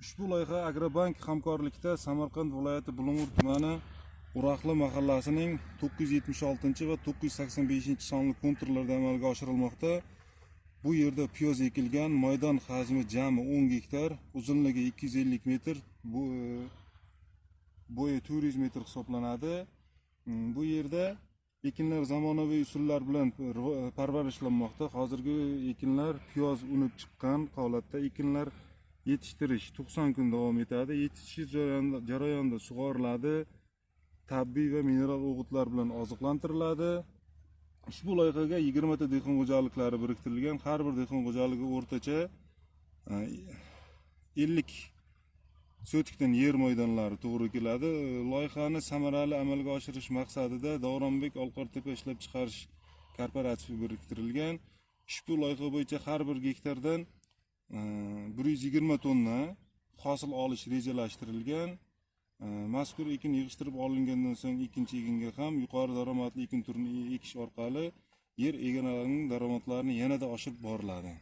Ushbu loyiha Agrobank hamkorlikda Samarqand viloyati Bulung'ur tumani Uraqli mahallasining 976 va 985 sonli konturlarda amalga oshirilmoqda. Bu yerda piyoz ekilgan, maydon hajmi jami 10 gektar, uzunligi 250 metr, bo'yi 400 metr hisoblanadi. Bu yerda ekinlar zamonaviy usullar bilan parvarishlanmoqda. Hozirgi ekinlar piyoz unib chiqqan holatda ekinlar yetishtirish 90 kun davom etadi. Yetishish jarayonida sug'oriladi, tabiiy va mineral o'g'itlar bilan oziqlantiriladi. Ushbu loyihaga 20 ta dehqon xo'jaliklari biriktirilgan. Har bir dehqon xo'jaligi o'rtacha 50 sotikdan yer maydonlari to'g'ri keladi. Loyihani samarali amalga oshirish maqsadida Davronbek Olqortepa ishlab chiqarish korporativi biriktirilgan. Ushbu loyiha bo'yicha har bir gektardan 120 tonna hosil olish rejalashtirilgan. Mazkur ekin yig'ishtirib olingandan so'ng ikkinchi ekinga ham yuqori daromadli ekin turini ekish orqali yer egalarining daromadlarini yanada oshirib boriladi.